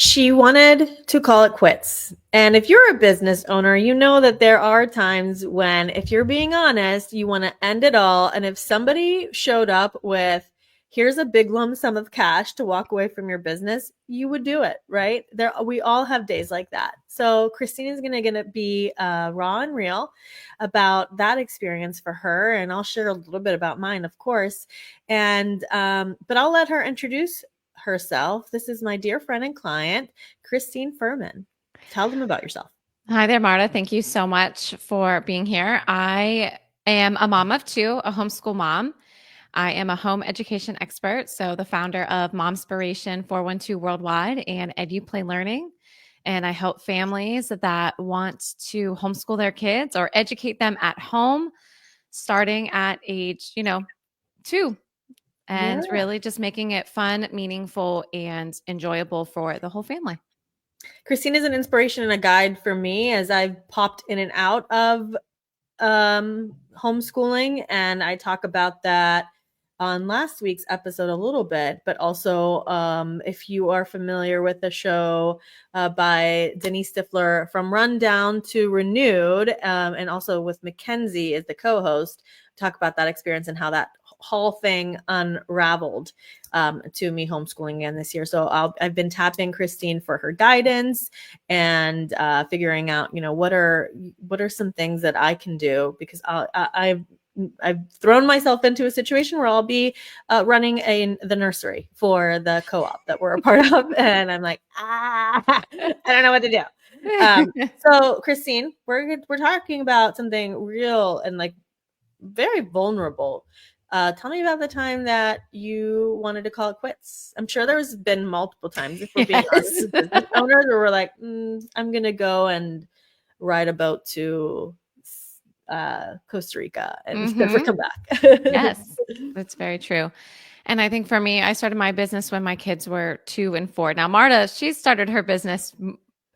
She wanted to call it quits. And if you're a business owner, you know that there are times when, if you're being honest, you want to end it all. And if somebody showed up with, here's a big lump sum of cash to walk away from your business, you would do it, right? We all have days like that. So Christine is going to be raw and real about that experience for her. And I'll share a little bit about mine, of course. And, but I'll let her introduce herself. This is my dear friend and client, Christine Furman. Tell them about yourself. Hi there, Marta. Thank you so much for being here. I am a mom of two, a homeschool mom. I am a home education expert, so the founder of Momspiration 412 Worldwide and EduPlay Learning. And I help families that want to homeschool their kids or educate them at home, starting at age, 2, and Yeah. really just making it fun, meaningful, and enjoyable for the whole family. Christine is an inspiration and a guide for me as I've popped in and out of homeschooling. And I talk about that on last week's episode a little bit, but also if you are familiar with the show by Denise Stifler, From Rundown to Renewed, and also with Mackenzie as the co-host, talk about that experience and how that whole thing unraveled to me homeschooling again this year. So I've been tapping Christine for her guidance and figuring out, what are some things that I can do, because I've thrown myself into a situation where I'll be running the nursery for the co-op that we're a part of, and I'm like, I don't know what to do. So Christine, we're talking about something real and like very vulnerable. Tell me about the time that you wanted to call it quits. I'm sure there's been multiple times, if we're being honest, Yes. as business owners, where we're like, I'm gonna go and ride a boat to Costa Rica and never come back. Yes, that's very true. And I think for me, I started my business when my kids were 2 and 4. Now, Marta, she started her business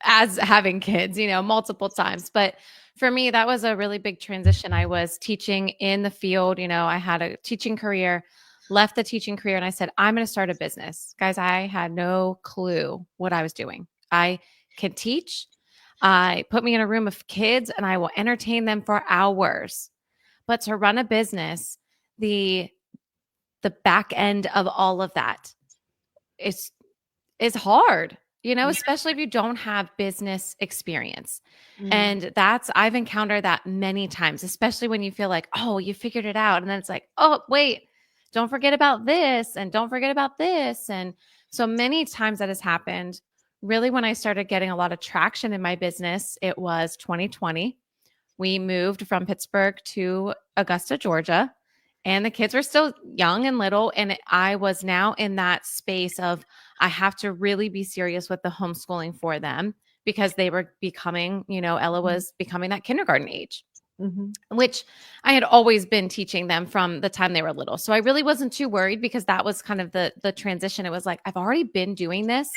as having kids, multiple times. But for me, that was a really big transition. I was teaching in the field. I had a teaching career, left the teaching career, and I said, I'm going to start a business. Guys, I had no clue what I was doing. I can teach. I put me in a room of kids and I will entertain them for hours. But to run a business, the back end of all of that is hard, Yeah. especially if you don't have business experience. Mm. And I've encountered that many times, especially when you feel like, oh, you figured it out. And then it's like, oh, wait, don't forget about this and don't forget about this. And so many times that has happened. Really, when I started getting a lot of traction in my business, it was 2020. We moved from Pittsburgh to Augusta, Georgia, and the kids were still young and little. And I was now in that space of, I have to really be serious with the homeschooling for them because they were becoming, Ella was becoming that kindergarten age, Mm-hmm. which I had always been teaching them from the time they were little. So I really wasn't too worried because that was kind of the transition. It was like, I've already been doing this.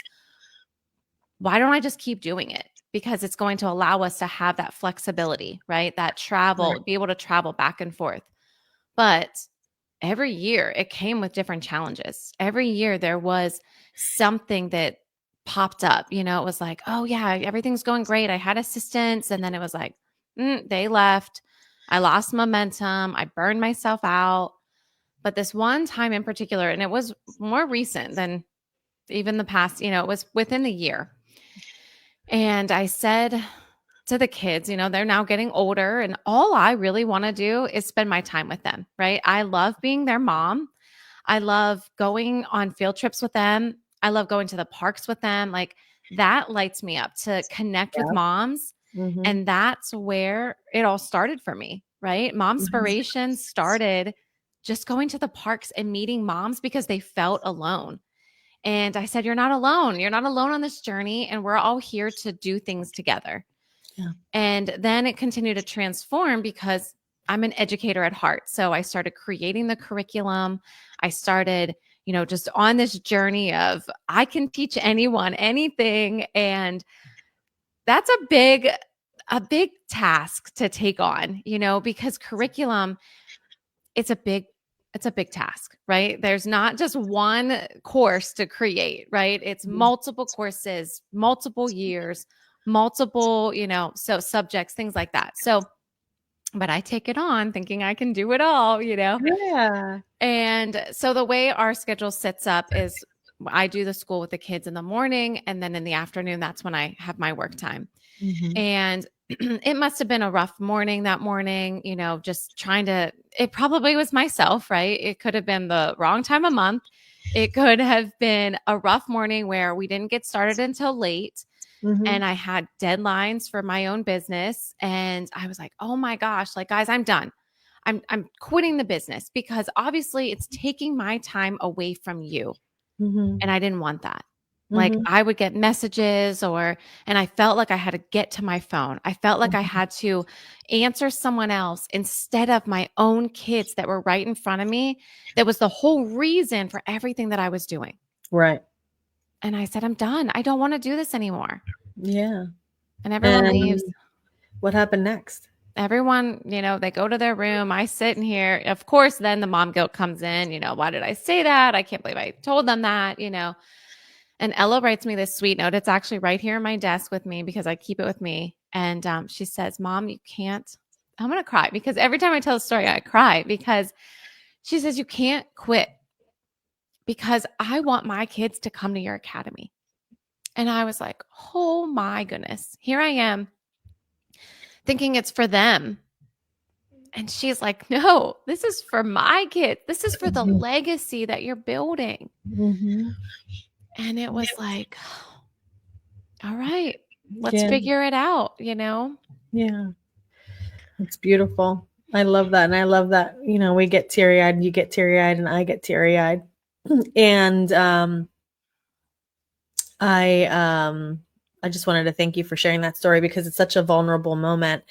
Why don't I just keep doing it? Because it's going to allow us to have that flexibility, right? That travel, be able to travel back and forth. But every year it came with different challenges. Every year there was something that popped up. It was like, oh, yeah, everything's going great. I had assistants. And then it was like, they left. I lost momentum. I burned myself out. But this one time in particular, and it was more recent than even the past, it was within the year. And I said to the kids, they're now getting older, and all I really want to do is spend my time with them, right? I love being their mom. I love going on field trips with them. I love going to the parks with them. Like that lights me up to connect with Yeah. moms. Mm-hmm. And that's where it all started for me, right? Momspiration started just going to the parks and meeting moms because they felt alone. And I said, you're not alone. You're not alone on this journey. And we're all here to do things together. Yeah. And then it continued to transform because I'm an educator at heart. So I started creating the curriculum. I started, just on this journey of I can teach anyone anything. And that's a big task to take on, because curriculum, it's a it's a big task, right? There's not just one course to create, right? It's multiple courses, multiple years, multiple, so subjects, things like that. So, but I take it on thinking I can do it all. Yeah. And so the way our schedule sits up is I do the school with the kids in the morning, and then in the afternoon, that's when I have my work time. Mhm. And it must have been a rough morning that morning, just it probably was myself, right? It could have been the wrong time of month. It could have been a rough morning where we didn't get started until late. Mhm. And I had deadlines for my own business. And I was like, oh my gosh, like, guys, I'm done. I'm quitting the business because obviously it's taking my time away from you. Mhm. And I didn't want that. Like Mhm. I would get messages and I felt like I had to get to my phone. I felt like I Mhm. had to answer someone else instead of my own kids that were right in front of me. That was the whole reason for everything that I was doing. Right. And I said, I'm done. I don't want to do this anymore. Yeah. And everyone leaves. And what happened next? Everyone, they go to their room. I sit in here. Of course, then the mom guilt comes in. Why did I say that? I can't believe I told them that. And Ella writes me this sweet note. It's actually right here on my desk with me because I keep it with me. And she says, Mom, you can't. I'm going to cry because every time I tell a story, I cry because she says, you can't quit because I want my kids to come to your academy. And I was like, oh my goodness. Here I am thinking it's for them. And she's like, no, this is for my kids. This is for the Mhm. legacy that you're building. Mhm. And it was like, all right, let's Yeah. figure it out. Yeah. It's beautiful. I love that. And I love that, we get teary eyed and you get teary eyed and I get teary eyed. And I I just wanted to thank you for sharing that story because it's such a vulnerable moment.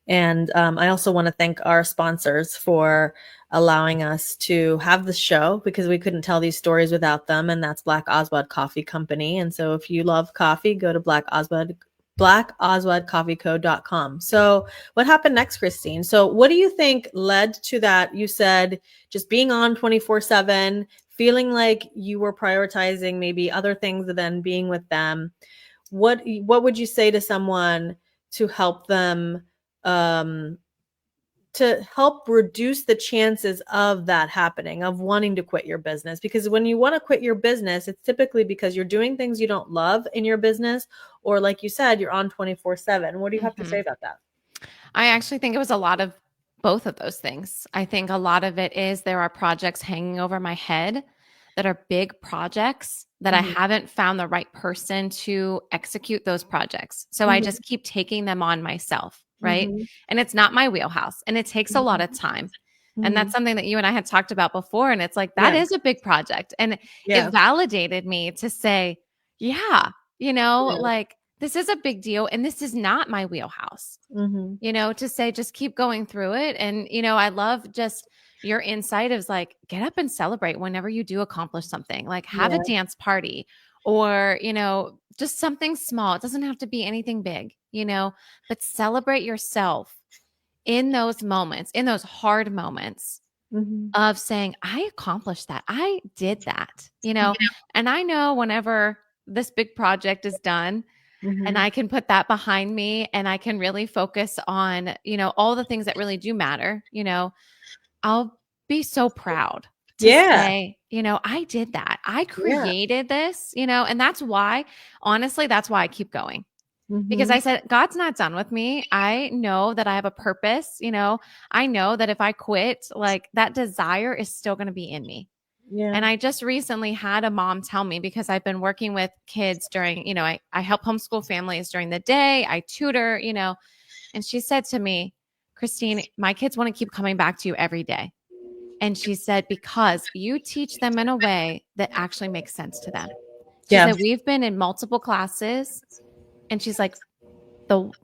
And I also want to thank our sponsors for allowing us to have the show because we couldn't tell these stories without them. And that's Black Oswald Coffee Company. And so if you love coffee, go to blackoswaldcoffeeco.com. So what happened next, Christine? So what do you think led to that? You said just being on 24/7, feeling like you were prioritizing maybe other things than being with them. What would you say to someone to help them um, to help reduce the chances of that happening, of wanting to quit your business? Because when you want to quit your business, it's typically because you're doing things you don't love in your business, or like you said, you're on 24/7. What do you have to Mhm. say about that? I actually think it was a lot of both of those things. I think a lot of it is there are projects hanging over my head that are big projects that I Mhm. haven't found the right person to execute those projects. So I Mhm. just keep taking them on myself, right? Mhm. And it's not my wheelhouse and it takes a lot Mhm. of time. And that's Mhm. something that you and I had talked about before. And it's like, that Yeah. is a big project. And it Yeah. validated me to say, yeah, Yeah. like this is a big deal and this is not my wheelhouse, Mhm. to say just keep going through it. And, I love just your insight is like, get up and celebrate whenever you do accomplish something, like have a Yeah. dance party or, just something small. It doesn't have to be anything big, but celebrate yourself in those moments, in those hard moments Mhm. of saying, I accomplished that. I did that. And I know whenever this big project is done, and Mhm. I can put that behind me and I can really focus on, all the things that really do matter. I'll be so proud to Yeah. say, I did that. I Yeah. created this, and that's why, honestly, that's why I keep going. Because Mhm. I said, God's not done with me. I know that I have a purpose. I know that if I quit, like that desire is still going to be in me. Yeah. And I just recently had a mom tell me because I've been working with kids during, I help homeschool families during the day, I tutor, and she said to me, Christine, my kids want to keep coming back to you every day. And she said, because you teach them in a way that actually makes sense to them. She Yeah. said, we've been in multiple classes. And she's like,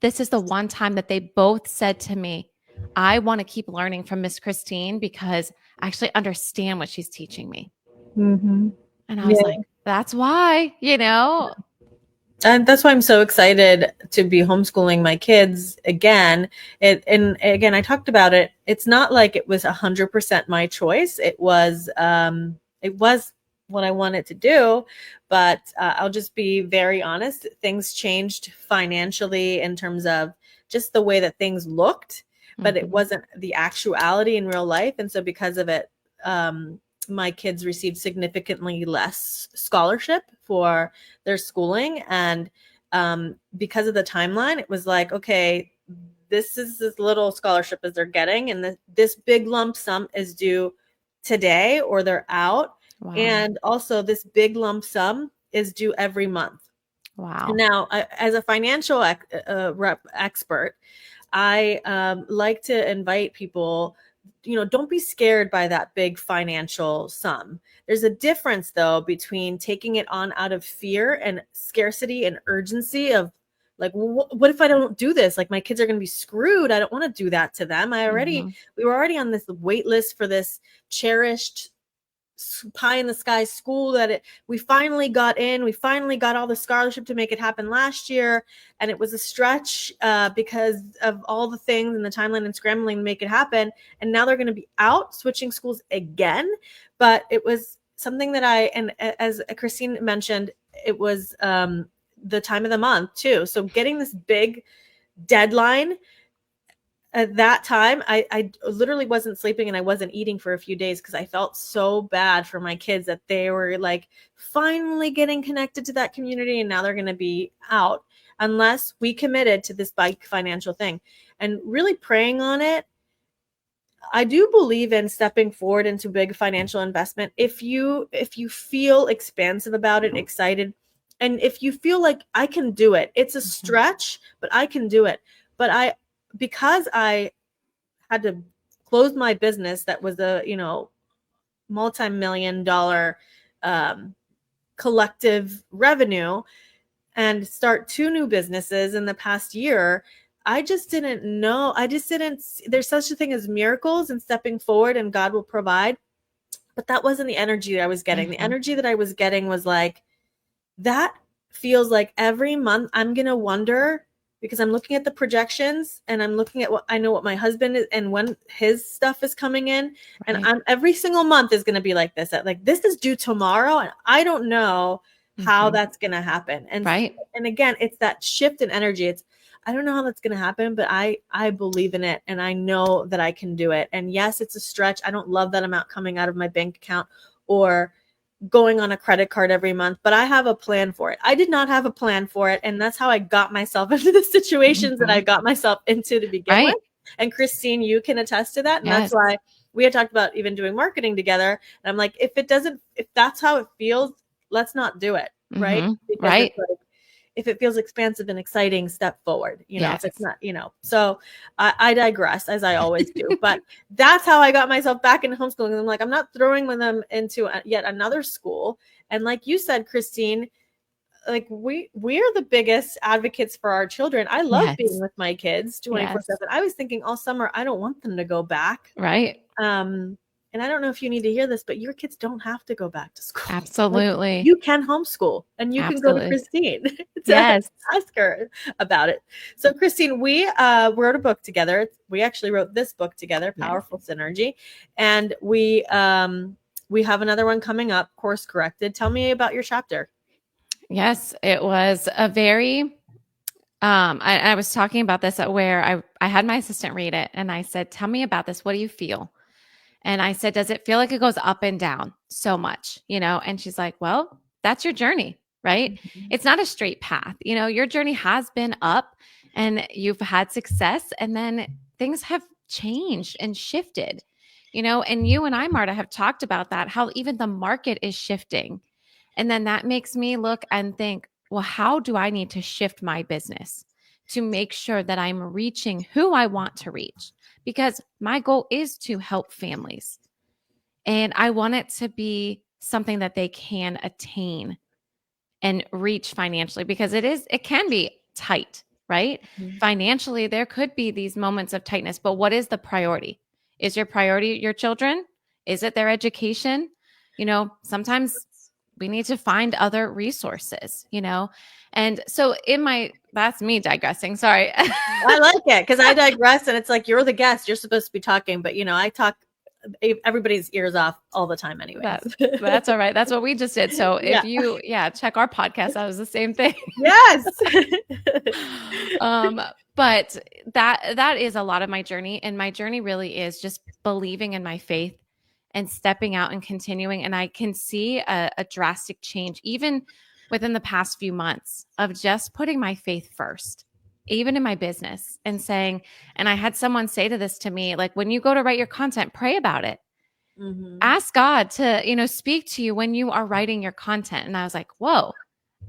this is the one time that they both said to me, I want to keep learning from Miss Christine because I actually understand what she's teaching me. Mhm. And I was Yeah. like, that's why. And that's why I'm so excited to be homeschooling my kids again. And again, I talked about it. It's not like it was 100% my choice. It was what I wanted to do, but I'll just be very honest. Things changed financially in terms of just the way that things looked, but it Mm-hmm. wasn't the actuality in real life. And so because of it, my kids received significantly less scholarship for their schooling. And because of the timeline, it was like, okay, this is this little scholarship as they're getting, and this big lump sum is due today or they're out. Wow. And also, this big lump sum is due every month. Wow. Now, as a financial expert, I like to invite people, don't be scared by that big financial sum. There's a difference, though, between taking it on out of fear and scarcity and urgency of like, what if I don't do this? Like, my kids are going to be screwed. I don't want to do that to them. Mm-hmm. We were already on this wait list for this cherished pie in the sky school we finally got in. We finally got all the scholarship to make it happen last year, and it was a stretch because of all the things and the timeline and scrambling to make it happen. And now they're going to be out switching schools again. But it was something that as Christine mentioned, it was the time of the month too. So getting this big deadline at that time, I literally wasn't sleeping and I wasn't eating for a few days because I felt so bad for my kids that they were like finally getting connected to that community and now they're going to be out unless we committed to this bike financial thing. And really praying on it, I do believe in stepping forward into big financial investment if you feel expansive about it, excited, and if you feel like I can do it. It's a stretch, but I can do it. But because I had to close my business that was a multi-million dollar um, collective revenue and start two new businesses in the past year. I just didn't know. I just didn't. There's such a thing as miracles and stepping forward, and God will provide. But that wasn't the energy that I was getting. The Mm-hmm. energy that I was getting was like, that feels like every month I'm going to wonder because I'm looking at the projections and I'm looking at what I know what my husband is and when his stuff is coming in. And Right. I'm every single month is going to be like this. Like this is due tomorrow. And I don't know how Mm-hmm. that's going to happen. Right. And again, it's that shift in energy. I don't know how that's going to happen, but I believe in it and I know that I can do it. And yes, it's a stretch. I don't love that amount coming out of my bank account or going on a credit card every month, but I have a plan for it. I did not have a plan for it. And that's how I got myself into the situations that Mm-hmm. I got myself into to begin with. Right. And Christine, you can attest to that. And that's Yes. why we had talked about even doing marketing together. And I'm like, if that's how it feels, let's not do it. Right. Mm-hmm. Because Right. it's like, if it feels expansive and exciting, step forward, if Yes. it's not, so I digress as I always do, but that's how I got myself back into homeschooling. I'm like, I'm not throwing them into yet another school. And like you said, Christine, like we're the biggest advocates for our children. I love being Yes. with my kids Yes. 24/7. I was thinking all summer, I don't want them to go back. Right. And I don't know if you need to hear this, but your kids don't have to go back to school. Like, Absolutely. you can homeschool and you can go to Absolutely. Christine to Yes. ask her about it. So Christine, we wrote a book together. We actually wrote this book together, Yes. Powerful Synergy. And we have another one coming up, Course Corrected. Tell me about your chapter. Yes. It was a very I was talking about this at where I had my assistant read it and I said, tell me about this. What do you feel? And I said, does it feel like it goes up and down so much? And she's like, well, that's your journey, right? It's not a straight path. Your journey has been up and you've had success and then things have changed and shifted, and you and I, Marta, have talked about that, how even the market is shifting. And then that makes me look and think, well, how do I need to shift my business to make sure that I'm reaching who I want to reach? Because my goal is to help families and I want it to be something that they can attain and reach financially because it can be tight, right? Mhm. Financially, there could be these moments of tightness, but what is the priority? Is your priority your children? Is it their education? Sometimes we need to find other resources, And so that's me digressing. Sorry. I like it because I digress, and it's like you're the guest. You're supposed to be talking, but I talk everybody's ears off all the time anyways. That's all right. That's what we just did. So Yeah. if you check our podcast, that was the same thing. Yes. But that is a lot of my journey, and my journey really is just believing in my faith and stepping out and continuing. And I can see a drastic change even within the past few months of just putting my faith first, even in my business, and saying, and I had someone say to me, like, when you go to write your content, pray about it. Mm-hmm. Ask God to, speak to you when you are writing your content. And I was like, whoa,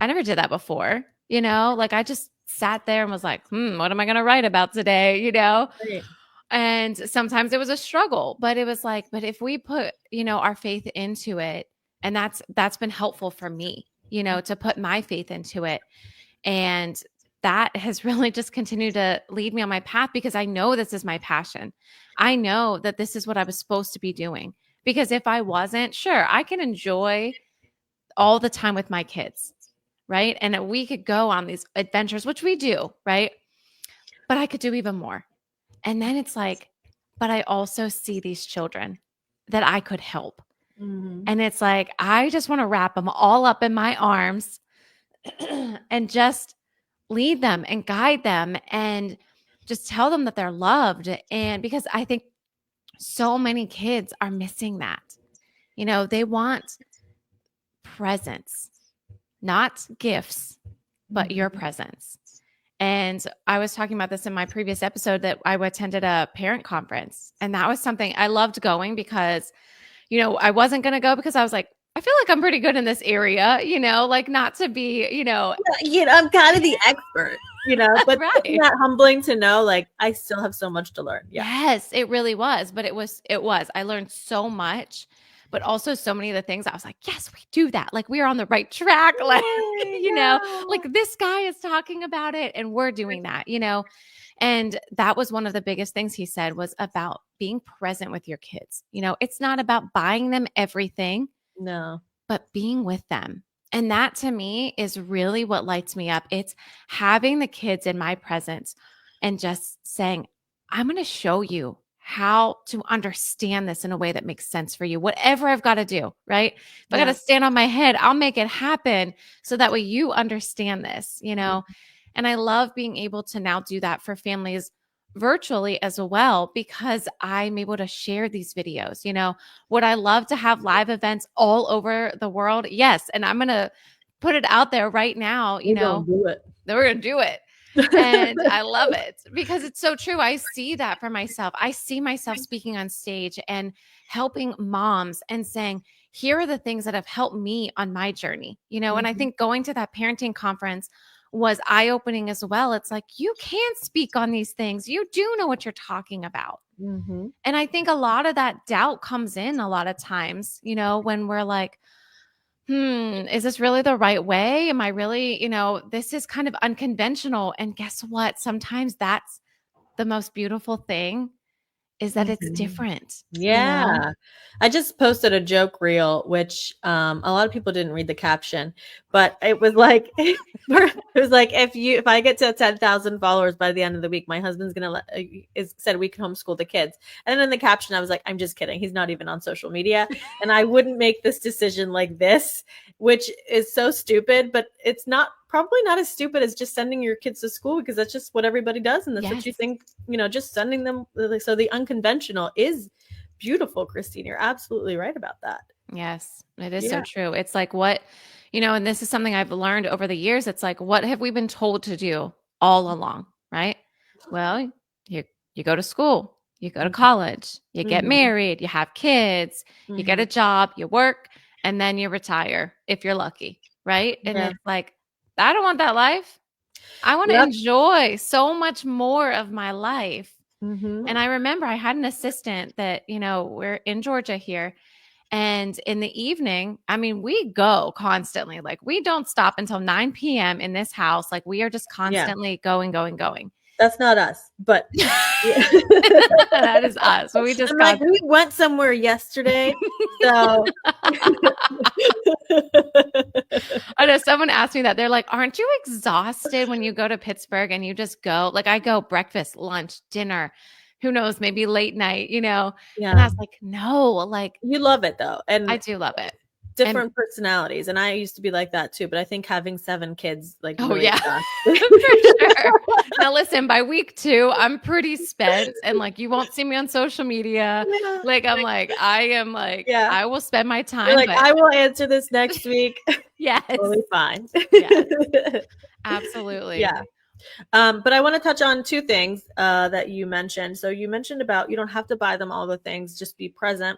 I never did that before. Like I just sat there and was like, what am I going to write about today? Right. And sometimes it was a struggle, but it was like, but if we put, our faith into it, and that's been helpful for me, to put my faith into it. And that has really just continued to lead me on my path because I know this is my passion. I know that this is what I was supposed to be doing, because if I wasn't, sure, I can enjoy all the time with my kids, right? And we could go on these adventures, which we do, right? But I could do even more. And then it's like, but I also see these children that I could help. Mm-hmm. And it's like, I just want to wrap them all up in my arms and just lead them and guide them and just tell them that they're loved. And because I think so many kids are missing that. They want presence, not gifts, but your presence. And I was talking about this in my previous episode that I attended a parent conference. And that was something I loved going because, I wasn't going to go because I was like, I feel like I'm pretty good in this area, like not to be, I'm kind of the expert, but right. Isn't that humbling to know, like, I still have so much to learn. Yeah. Yes, it really was. But it was, I learned so much, but also so many of the things I was like, yes, we do that. Like we are on the right track. Like, like this guy is talking about it and we're doing that, And that was one of the biggest things he said was about being present with your kids. It's not about buying them everything. No. But being with them. And that to me is really what lights me up. It's having the kids in my presence and just saying, I'm going to show you how to understand this in a way that makes sense for you, whatever I've got to do, right? If I got to stand on my head, I'll make it happen so that way you understand this, And I love being able to now do that for families virtually as well, because I'm able to share these videos. Would I love to have live events all over the world? Yes. And I'm going to put it out there right now, We're gonna do it. We're going to do it. And I love it because it's so true. I see that for myself. I see myself speaking on stage and helping moms and saying, here are the things that have helped me on my journey, And I think going to that parenting conference was eye-opening as well. It's like, you can speak on these things. You do know what you're talking about. Mm-hmm. And I think a lot of that doubt comes in a lot of times, when we're like, is this really the right way? Am I really, this is kind of unconventional. And guess what? Sometimes that's the most beautiful thing is that it's different. Yeah. I just posted a joke reel, which a lot of people didn't read the caption, but it was like, if I get to 10,000 followers by the end of the week, my husband's going to said we can homeschool the kids. And then in the caption, I was like, I'm just kidding. He's not even on social media. And I wouldn't make this decision like this, which is so stupid, but it's probably not as stupid as just sending your kids to school, because that's just what everybody does. And that's what you think, just sending them. So the unconventional is beautiful, Christine. You're absolutely right about that. Yes, it is so true. It's like what, and this is something I've learned over the years. It's like, what have we been told to do all along, right? Well, you go to school, you go to college, you get married, you have kids, you get a job, you work, and then you retire if you're lucky, right? And it's like, I don't want that life. I want to enjoy so much more of my life. And I remember I had an assistant that, we're in Georgia here. And in the evening, I mean, we go constantly. Like we don't stop until 9 p.m. in this house. Like we are just constantly going. That's not us, but That is us. We just I'm got like, we went somewhere yesterday, so I know someone asked me that. They're like, "Aren't you exhausted when you go to Pittsburgh and you just go?" Like I go breakfast, lunch, dinner, who knows, maybe late night, you know? And I yeah, was like, "No, like you love it though, I and do love it." And different personalities, and I used to be like that too, but I think having 7 kids, like, oh really yeah, exhausted. for sure. Now listen, by week 2, I'm pretty spent and like you won't see me on social media. Yeah, Like I'm like, I am like, yeah. I will spend my You're time, like, but "I will answer this next week." yes. Totally fine. Yes, absolutely. Yeah. But I want to touch on 2 things that you mentioned. So you mentioned about you don't have to buy them all the things, just be present.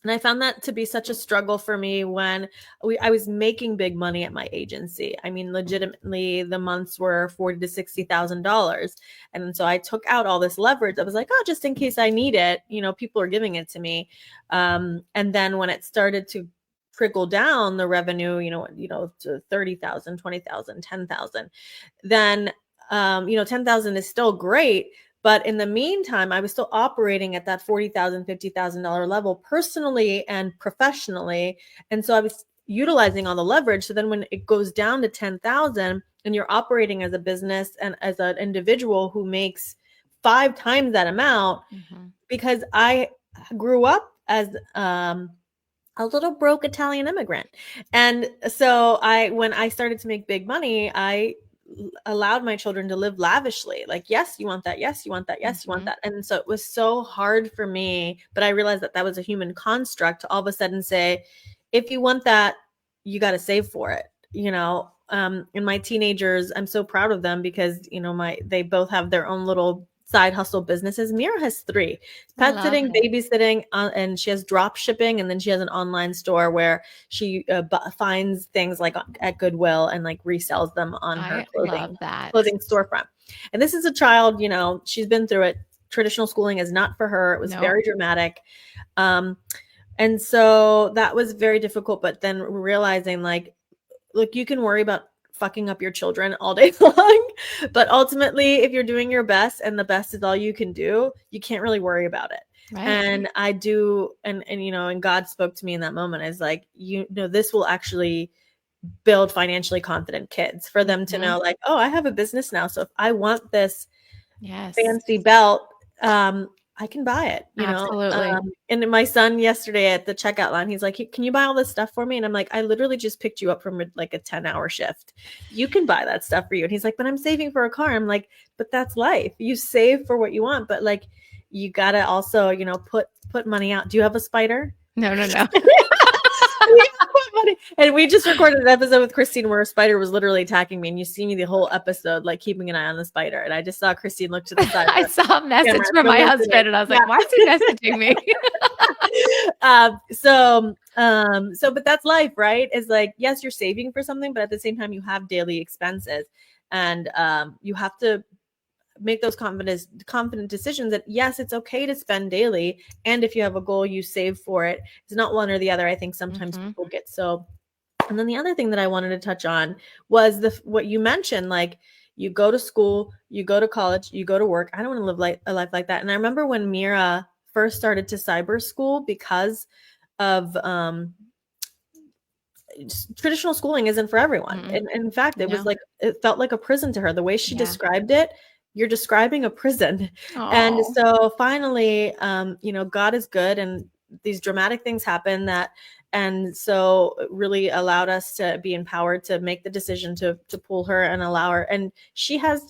And I found that to be such a struggle for me when I was making big money at my agency. I mean, legitimately, the months were $40,000 to $60,000, and so I took out all this leverage. I was like, oh, just in case I need it, people are giving it to me. And then when it started to trickle down the revenue, to 30,000, 20,000, 10,000, then 10,000 is still great, but in the meantime, I was still operating at that $40,000, $50,000 level personally and professionally. And so I was utilizing all the leverage. So then when it goes down to 10,000 and you're operating as a business and as an individual who makes 5 times that amount, because I grew up as a little broke Italian immigrant. And so when I started to make big money, I allowed my children to live lavishly. Like, yes, you want that. Yes, you want that. Yes, you want that. And so it was so hard for me, but I realized that that was a human construct to all of a sudden say, if you want that, you got to save for it, and my teenagers, I'm so proud of them because, they both have their own little side hustle businesses. Mira has 3: pet sitting, babysitting, and she has drop shipping, and then she has an online store where she finds things like at Goodwill and like resells them on her clothing storefront. And this is a child, she's been through it. Traditional schooling is not for her. It was very dramatic. And so that was very difficult, but then realizing like, look, you can worry about fucking up your children all day long, but ultimately, if you're doing your best and the best is all you can do, you can't really worry about it. Right. And I do, and God spoke to me in that moment as like, this will actually build financially confident kids for them to know like, oh, I have a business now. So if I want this fancy belt, I can buy it, Absolutely. And my son yesterday at the checkout line, he's like, can you buy all this stuff for me? And I'm like, I literally just picked you up from like a 10-hour shift. You can buy that stuff for you. And he's like, but I'm saving for a car. I'm like, but that's life. You save for what you want, but like, you gotta also, put money out. Do you have a spider? No. And we just recorded an episode with Christine where a spider was literally attacking me, and you see me the whole episode like keeping an eye on the spider. And I just saw Christine look to the side. I saw a message from my husband, and I was like, "Why is he messaging me?" But that's life, right? It's like, yes, you're saving for something, but at the same time, you have daily expenses, and you have to make those confident decisions that yes, it's okay to spend daily, and if you have a goal, you save for it. It's not one or the other. I think sometimes people get so. And then the other thing that I wanted to touch on was what you mentioned, like you go to school, you go to college, you go to work. I don't want to live a life like that. And I remember when Mira first started to cyber school because of traditional schooling isn't for everyone. And in fact, it felt like a prison to her. The way she described it, you're describing a prison. Aww. And so finally, God is good, and these dramatic things happen and so it really allowed us to be empowered to make the decision to pull her and allow her. And she has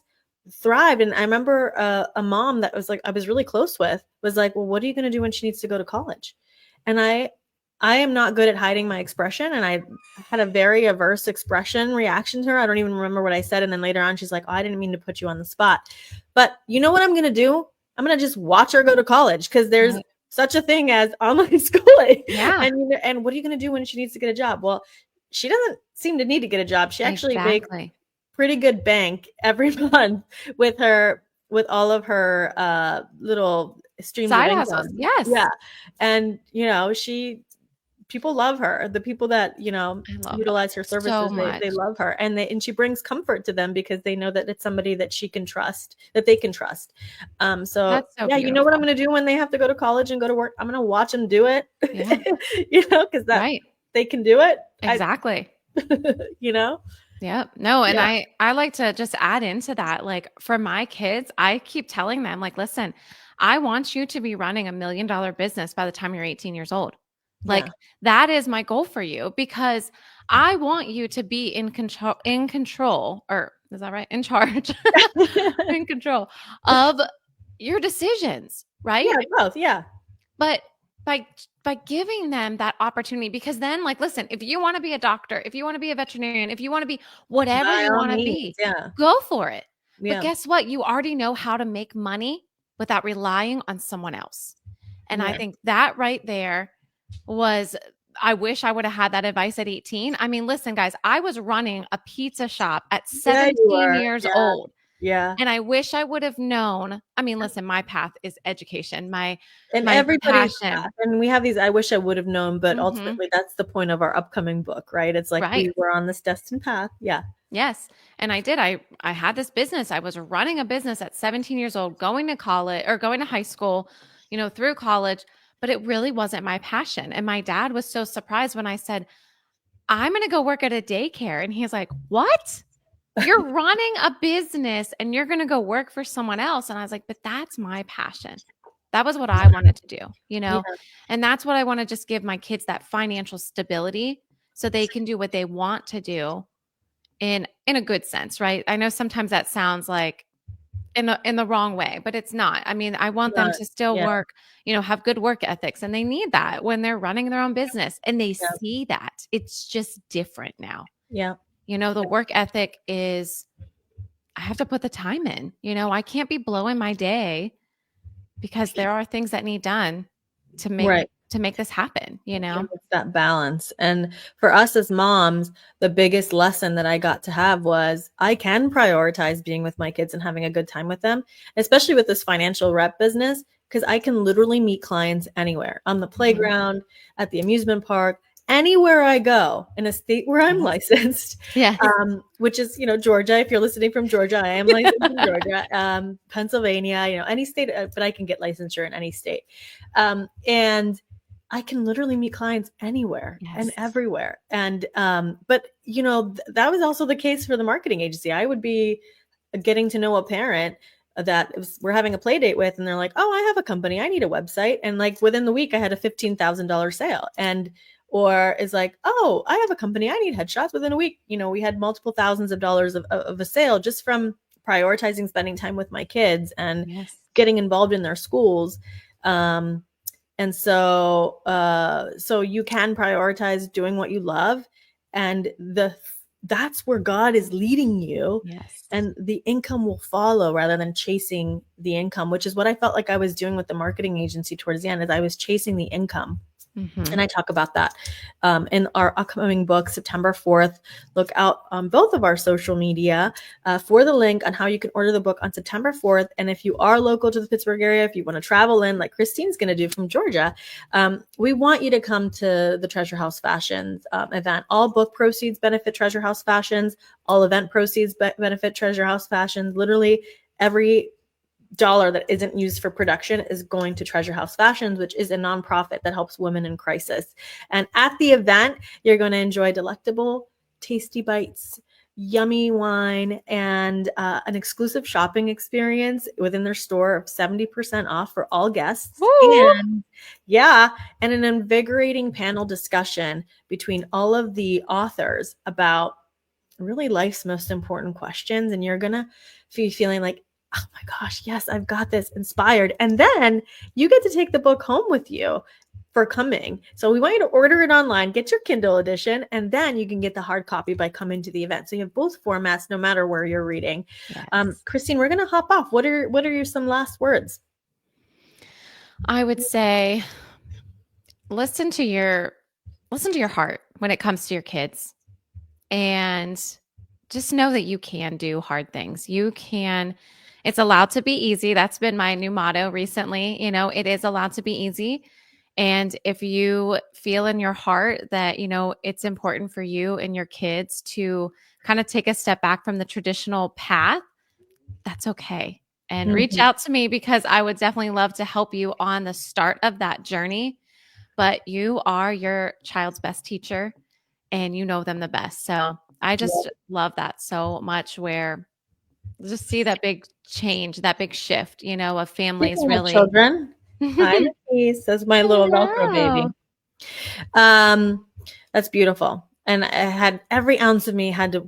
thrived. And I remember a mom that was like, I was really close with, was like, well, what are you going to do when she needs to go to college? And I am not good at hiding my expression. And I had a very averse expression reaction to her. I don't even remember what I said. And then later on, she's like, oh, I didn't mean to put you on the spot. But you know what I'm going to do? I'm going to just watch her go to college because there's such a thing as online schooling. Yeah. And what are you going to do when she needs to get a job? Well, she doesn't seem to need to get a job. She actually makes pretty good bank every month with all of her little streams of income. Yes. Yeah. And, she people love her. The people that, I love her utilize her so services, they much. love her, and she brings comfort to them because they know that it's somebody that she can trust, that they can trust. So That's so yeah, you know what I'm beautiful. going to do when they have to go to college and go to work? I'm going to watch them do it, Yeah. because that Right. they can do it. Exactly. You know, Yep. No, and yeah, I like to just add into that. Like for my kids, I keep telling them, like, listen, I want you to be running $1 million business by the time you're 18 years old. yeah, Like that is my goal for you because I want you to be in control, or is that right? In charge, in control of your decisions, right? yeah, both, yeah, But by giving them that opportunity, because then, like, listen, if you want to be a doctor, if you want to be a veterinarian, if you want to be whatever by you all want to means, be, yeah, go for it. But yeah, guess what? You already know how to make money without relying on someone else. And I yeah, think that right there was, I wish I would have had that advice at 18. I mean, listen, guys, I was running a pizza shop at yeah, you 17 were, years yeah, old. yeah. And I wish I would have known. I mean, listen, my path is education. And My everybody's passion. path. And we have these I wish I would have known, but Mhm. ultimately that's the point of our upcoming book, right? It's like Right. we were on this destined path. Yeah. Yes. And I did. I had this business. I was running a business at 17 years old, going to college or going to high school, through college, but it really wasn't my passion. And my dad was so surprised when I said, "I'm going to go work at a daycare." And he's like, "What? You're running a business and you're going to go work for someone else?" And I was like, "But that's my passion. That was what I wanted to do. Yeah. And that's what I want to just give my kids, that financial stability so they can do what they want to do in a good sense, right? I know sometimes that sounds like in the wrong way, but it's not. I mean, I want them Not, to still yeah. work, have good work ethics, and they need that when they're running their own business and they Yeah. see that. It's just different now. Yeah. The work ethic is, I have to put the time in. I can't be blowing my day because there are things that need done to make Right. to make this happen. And it's that balance. And for us as moms, the biggest lesson that I got to have was I can prioritize being with my kids and having a good time with them, especially with this financial rep business, because I can literally meet clients anywhere on the Mhm. playground, at the amusement park, anywhere I go in a state where I'm Yes. licensed, Yes. which is, Georgia. If you're listening from Georgia, I am licensed in Georgia, Pennsylvania, any state, but I can get licensure in any state. And I can literally meet clients anywhere and Yes. everywhere. And but that was also the case for the marketing agency. I would be getting to know a parent that we're having a play date with, and they're like, "Oh, I have a company. I need a website." And like within the week, I had a $15,000 sale. And or is like, "Oh, I have a company. I need headshots." Within a week, we had multiple thousands of dollars of a sale just from prioritizing spending time with my kids and Yes. getting involved in their schools. Um, and so you can prioritize doing what you love, and that's where God is leading you, Yes. and the income will follow rather than chasing the income, which is what I felt like I was doing with the marketing agency towards the end, is I was chasing the income. Mhm. And I talk about that in our upcoming book, September 4th. Look out on both of our social media for the link on how you can order the book on September 4th. And if you are local to the Pittsburgh area, if you want to travel in, like Christine's going to do from Georgia, we want you to come to the Treasure House Fashions event. All book proceeds benefit Treasure House Fashions. All event proceeds benefit Treasure House Fashions. Literally every dollar that isn't used for production is going to Treasure House Fashions, which is a nonprofit that helps women in crisis. And at the event, you're going to enjoy delectable, tasty bites, yummy wine, and an exclusive shopping experience within their store of 70% off for all guests. Woo! And yeah, and an invigorating panel discussion between all of the authors about really life's most important questions. And you're going to be feeling like, oh my gosh, yes, I've got this, inspired. And then you get to take the book home with you for coming. So we want you to order it online, get your Kindle edition, and then you can get the hard copy by coming to the event. So you have both formats, no matter where you're reading. Yes. Christine, we're going to hop off. What are your some last words? I would say listen to your heart when it comes to your kids, and just know that you can do hard things. It's allowed to be easy. That's been my new motto recently. It is allowed to be easy. And if you feel in your heart that, it's important for you and your kids to kind of take a step back from the traditional path, that's okay. And reach Mhm. out to me because I would definitely love to help you on the start of that journey. But you are your child's best teacher and you know them the best. So I just Yep. love that so much, where just see that big change, that big shift, of families Speaking of really. children, hi, Denise. That's my little Velcro baby. Hello. Um, that's beautiful. And I had every ounce of me had to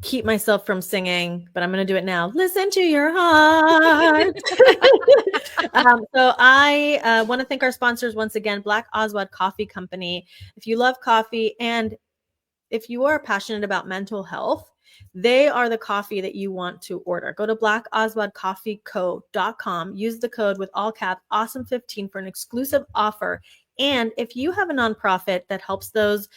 keep myself from singing, but I'm going to do it now. Listen to your heart. So I want to thank our sponsors once again, Black Oswald Coffee Company. If you love coffee and if you are passionate about mental health, they are the coffee that you want to order. Go to blackoswaldcoffeeco.com. Use the code with all caps awesome15 for an exclusive offer. And if you have a nonprofit that helps those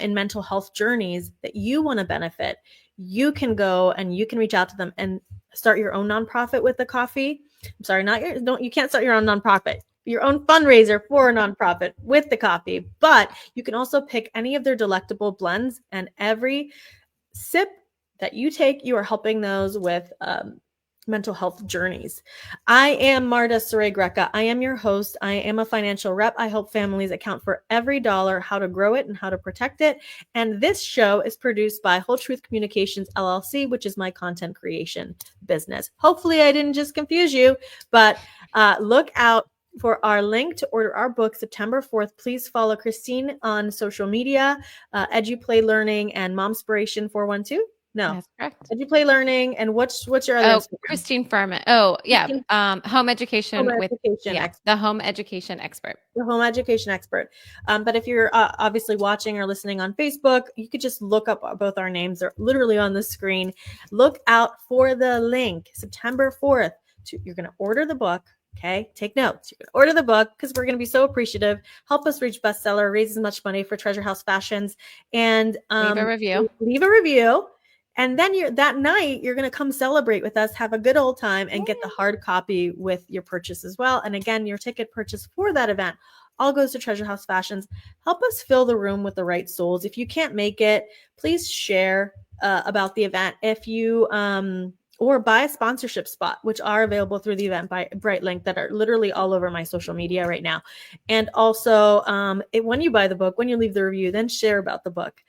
in mental health journeys that you want to benefit, you can go and you can reach out to them and start your own nonprofit with the coffee. I'm sorry, you can't start your own nonprofit, your own fundraiser for a nonprofit with the coffee, but you can also pick any of their delectable blends, and every sip that you take, you are helping those with mental health journeys. I am Marta Saray Greca. I am your host. I am a financial rep. I help families account for every dollar, how to grow it and how to protect it. And this show is produced by Whole Truth Communications LLC, which is my content creation business. Hopefully I didn't just confuse you, but look out for our link to order our book September 4th. Please follow Christine on social media, EduPlay Learning and Momspiration 412. No, That's correct. EduPlay Learning. And what's your other Oh, Instagram? Christine Furman. Oh, yeah. Christine Home education Home with, Education Expert. the home education expert. The Home Education Expert. But if you're obviously watching or listening on Facebook, you could just look up both our names. They're literally on the screen. Look out for the link September 4th. You're going to order the book. Okay, take notes. You're going to order the book because we're going to be so appreciative. Help us reach bestseller, raise as much money for Treasure House Fashions, and Leave a review. Leave a review. And then that night, you're going to come celebrate with us, have a good old time, and get the hard copy with your purchase as well. And again, your ticket purchase for that event all goes to Treasure House Fashions. Help us fill the room with the right souls. If you can't make it, please share about the event. If you or buy a sponsorship spot, which are available through the Eventbrite link that are literally all over my social media right now. And also, when you buy the book, when you leave the review, then share about the book.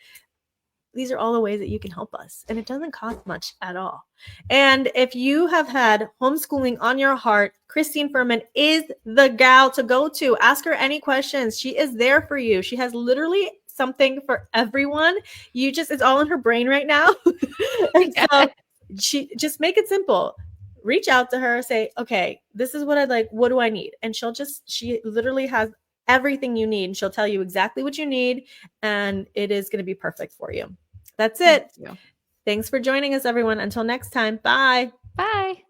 These are all the ways that you can help us, and it doesn't cost much at all. And if you have had homeschooling on your heart, Christine Furman is the gal to go to. Ask her any questions. She is there for you. She has literally something for everyone. It's all in her brain right now. And so she just make it simple. Reach out to her, say, okay, this is what I'd like. What do I need? And she literally has everything you need. And she'll tell you exactly what you need. And it is going to be perfect for you. That's it. Thanks for joining us, everyone. Until next time. Bye. Bye.